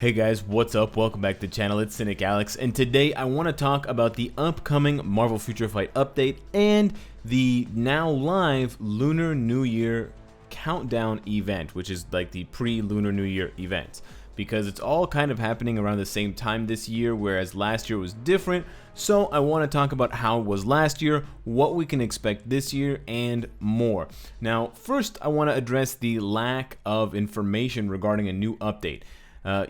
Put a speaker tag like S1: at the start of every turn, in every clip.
S1: Hey guys, what's up? Welcome back to the channel. It's Cynicalex, and today I want to talk about the upcoming Marvel Future Fight update and the now live Lunar New Year countdown event, which is like the pre-Lunar New Year event, because it's all kind of happening around the same time this year, whereas last year was different. So I want to talk about how it was last year, what we can expect this year, and more. Now, first I want to address the lack of information regarding a new update.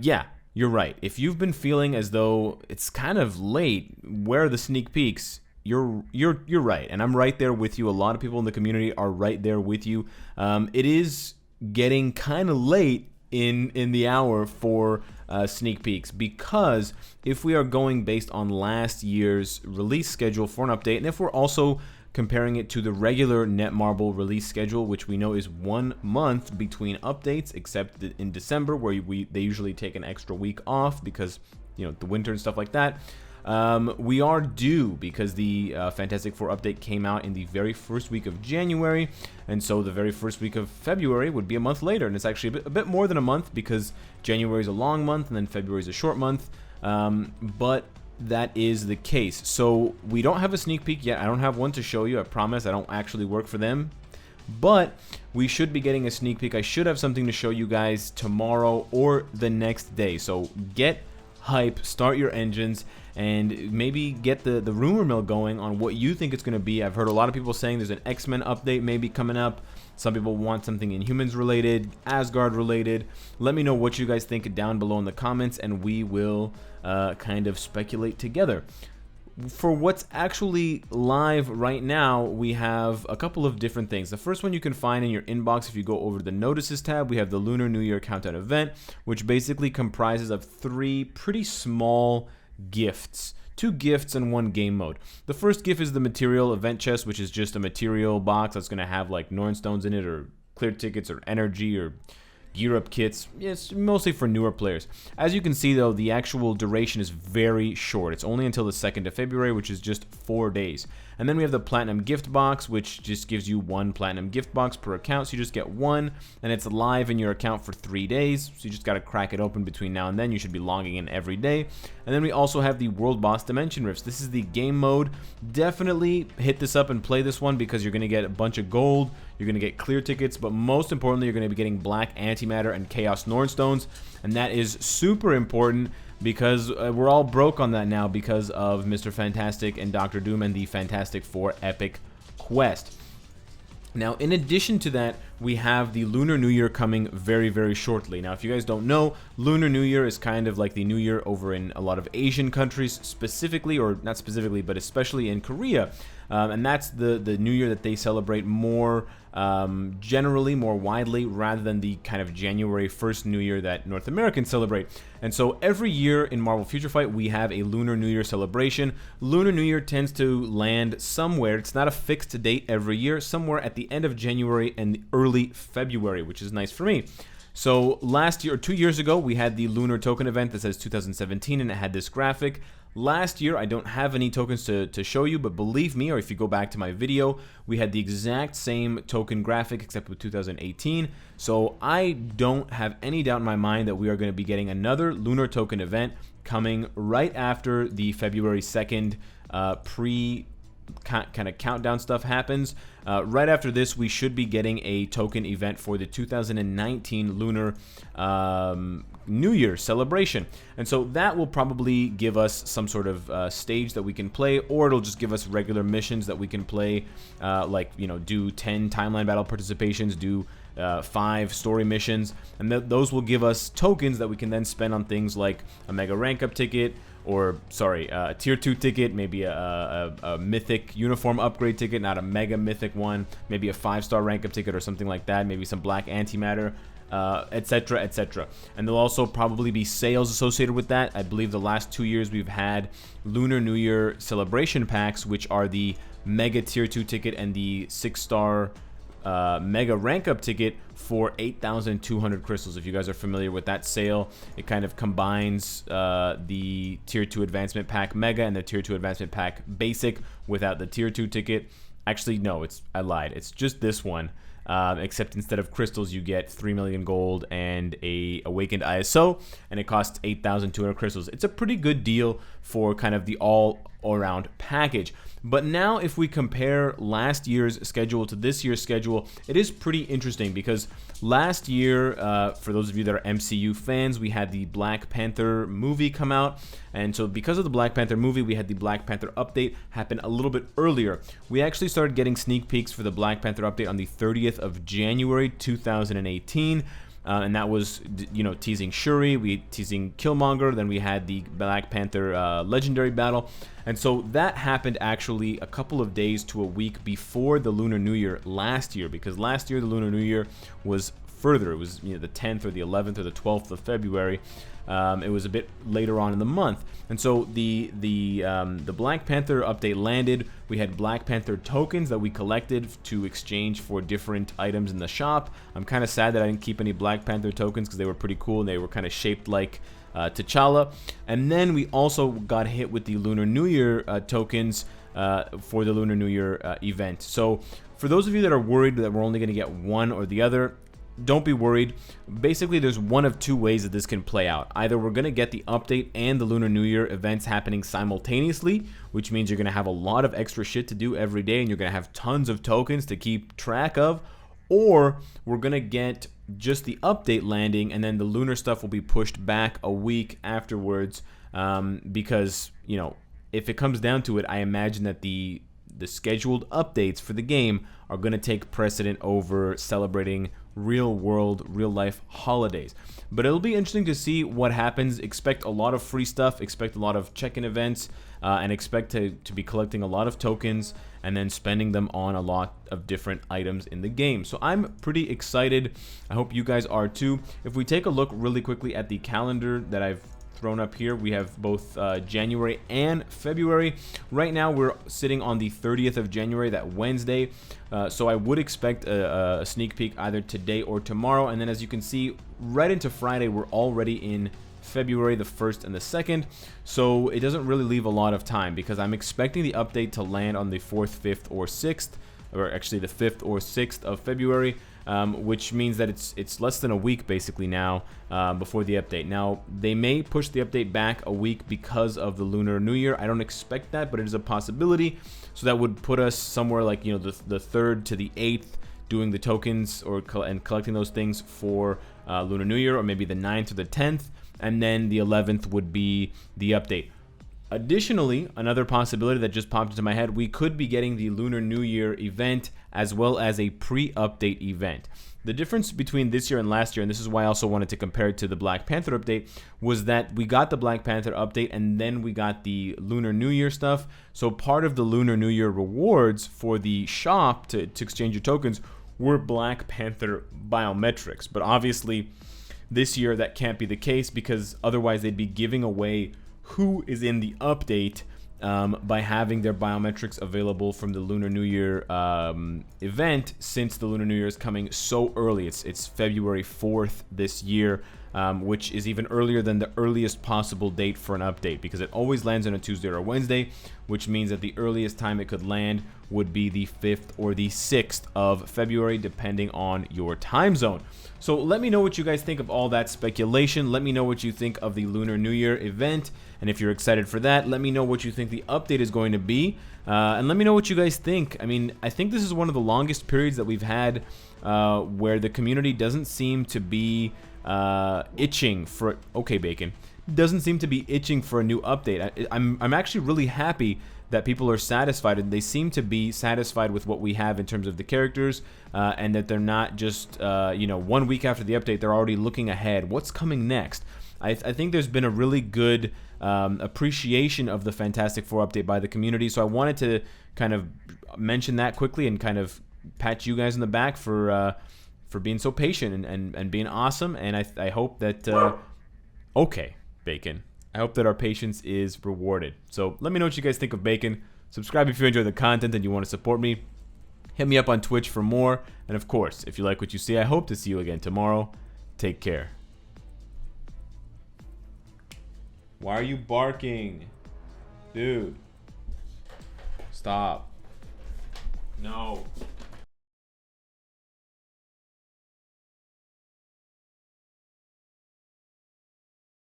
S1: Yeah, you're right. If you've been feeling as though it's kind of late, where are the sneak peeks? You're right, and I'm right there with you. A lot of people in the community are right there with you. It is getting kind of late in the hour for sneak peeks, because if we are going based on last year's release schedule for an update, and if we're also comparing it to the regular Netmarble release schedule, which we know is 1 month between updates, except in December, where they usually take an extra week off because, you know, the winter and stuff like that. We are due because the Fantastic Four update came out in the very first week of January, and so the very first week of February would be a month later, and it's actually a bit more than a month because January is a long month and then February is a short month, but that is the case. So we don't have a sneak peek yet. I don't have one to show you. I promise I don't actually work for them, but we should be getting a sneak peek. I should have something to show you guys tomorrow or the next day. So get hype, start your engines, and maybe get the rumor mill going on what you think it's going to be. I've heard a lot of people saying there's an X-Men update maybe coming up. Some people want something Inhumans related, Asgard related. Let me know what you guys think down below in the comments, and we will kind of speculate together. For what's actually live right now, we have a couple of different things. The first one you can find in your inbox if you go over to the Notices tab. We have the Lunar New Year Countdown event, which basically comprises of 3 pretty small gifts. 2 gifts and 1 game mode. The first gift is the material event chest, which is just a material box that's going to have like Norn stones in it, or clear tickets, or energy, or gear up kits. It's mostly for newer players. As you can see though, the actual duration is very short. It's only until the 2nd of February, which is just 4 days. And then we have the Platinum Gift Box, which just gives you 1 Platinum Gift Box per account, so you just get 1, and it's live in your account for 3 days, so you just gotta crack it open between now and then. You should be logging in every day. And then we also have the World Boss Dimension Rifts. This is the game mode. Definitely hit this up and play this one, because you're gonna get a bunch of gold, you're gonna get clear tickets, but most importantly, you're gonna be getting black antimatter and chaos Norn stones, and that is super important, because we're all broke on that now because of Mr. Fantastic and Dr. Doom and the Fantastic Four Epic Quest. Now, in addition to that, we have the Lunar New Year coming very, very shortly. Now, if you guys don't know, Lunar New Year is kind of like the New Year over in a lot of Asian countries, specifically, or not specifically, but especially in Korea. And that's the New Year that they celebrate more generally, more widely, rather than the kind of January 1st New Year that North Americans celebrate. And so every year in Marvel Future Fight, we have a Lunar New Year celebration. Lunar New Year tends to land somewhere, it's not a fixed date every year, somewhere at the end of January and early February, which is nice for me. So last year, or 2 years ago, we had the Lunar Token event that says 2017, and it had this graphic. Last year, I don't have any tokens to show you, but believe me, or if you go back to my video, we had the exact same token graphic except with 2018. So I don't have any doubt in my mind that we are going to be getting another Lunar Token event coming right after the February 2nd kind of countdown stuff happens. Right after this, we should be getting a token event for the 2019 Lunar New Year celebration, and so that will probably give us some sort of stage that we can play, or it'll just give us regular missions that we can play, like, you know, do 10 timeline battle participations, do 5 story missions, and those will give us tokens that we can then spend on things like a mega rank up ticket, or sorry, a tier 2 ticket, maybe a mythic uniform upgrade ticket, not a mega mythic one, maybe a 5-star rank up ticket or something like that, maybe some black antimatter, etc., etc. And there'll also probably be sales associated with that. I believe the last 2 years we've had Lunar New Year celebration packs, which are the mega tier 2 ticket and the 6-star mega rank up ticket for 8,200 crystals. If you guys are familiar with that sale, it kind of combines the tier 2 advancement pack mega and the tier 2 advancement pack basic without the tier 2 ticket. Actually, no, I lied. It's just this one. except instead of crystals, you get 3 million gold and a awakened ISO, and it costs 8,200 crystals. It's a pretty good deal for kind of the all-around package. But now if we compare last year's schedule to this year's schedule, it is pretty interesting because last year, for those of you that are MCU fans, we had the Black Panther movie come out. And so because of the Black Panther movie, we had the Black Panther update happen a little bit earlier. We actually started getting sneak peeks for the Black Panther update on the 30th of January 2018. And that was, you know, teasing Shuri, teasing Killmonger, then we had the Black Panther legendary battle. And so that happened actually a couple of days to a week before the Lunar New Year last year, because last year the Lunar New Year was further. It was, you know, the 10th or the 11th or the 12th of February. It was a bit later on in the month. And so the Black Panther update landed. We had Black Panther tokens that we collected to exchange for different items in the shop. I'm kind of sad that I didn't keep any Black Panther tokens because they were pretty cool and they were kind of shaped like T'Challa. And then we also got hit with the Lunar New Year tokens for the Lunar New Year event. So for those of you that are worried that we're only going to get one or the other, don't be worried. Basically, there's one of two ways that this can play out. Either we're going to get the update and the Lunar New Year events happening simultaneously, which means you're going to have a lot of extra shit to do every day and you're going to have tons of tokens to keep track of, or we're going to get just the update landing and then the lunar stuff will be pushed back a week afterwards, because, you know, if it comes down to it, I imagine that the scheduled updates for the game are going to take precedent over celebrating real world, real life holidays. But it'll be interesting to see what happens. Expect a lot of free stuff, expect a lot of check-in events, and expect to be collecting a lot of tokens and then spending them on a lot of different items in the game. So I'm pretty excited. I hope you guys are too. If we take a look really quickly at the calendar that I've thrown up here, we have both January and February. Right now we're sitting on the 30th of January, that Wednesday, so I would expect a sneak peek either today or tomorrow, and then as you can see right into Friday we're already in February the 1st and the 2nd, so it doesn't really leave a lot of time because I'm expecting the update to land on the 4th, 5th, or 6th, or actually the 5th or 6th of February. Which means that it's less than a week basically now before the update. Now, they may push the update back a week because of the Lunar New Year. I don't expect that, but it is a possibility. So that would put us somewhere like, you know, the 3rd to the 8th doing the tokens and collecting those things for Lunar New Year, or maybe the 9th or the 10th, and then the 11th would be the update. Additionally, another possibility that just popped into my head, we could be getting the Lunar New Year event as well as a pre-update event. The difference between this year and last year, and this is why I also wanted to compare it to the Black Panther update, was that we got the Black Panther update and then we got the Lunar New Year stuff. So part of the Lunar New Year rewards for the shop to exchange your tokens were Black Panther biometrics. But obviously, this year that can't be the case because otherwise they'd be giving away who is in the update by having their biometrics available from the Lunar New Year event, since the Lunar New Year is coming so early. It's February 4th this year, which is even earlier than the earliest possible date for an update because it always lands on a Tuesday or a Wednesday, which means that the earliest time it could land would be the 5th or the 6th of February, depending on your time zone. So let me know what you guys think of all that speculation. Let me know what you think of the Lunar New Year event. And if you're excited for that, let me know what you think the update is going to be. And let me know what you guys think. I mean, I think this is one of the longest periods that we've had where the community doesn't seem to be itching for... Okay, Bacon. Doesn't seem to be itching for a new update. I'm actually really happy that people are satisfied, and they seem to be satisfied with what we have in terms of the characters, and that they're not just, you know, 1 week after the update, they're already looking ahead. What's coming next? I think there's been a really good appreciation of the Fantastic Four update by the community, so I wanted to kind of mention that quickly and kind of pat you guys in the back for being so patient and being awesome, and I hope that... okay, Bacon. I hope that our patience is rewarded. So let me know what you guys think of Bacon. Subscribe if you enjoy the content and you want to support me. Hit me up on Twitch for more. And of course, if you like what you see, I hope to see you again tomorrow. Take care. Why are you barking? Dude. Stop. No.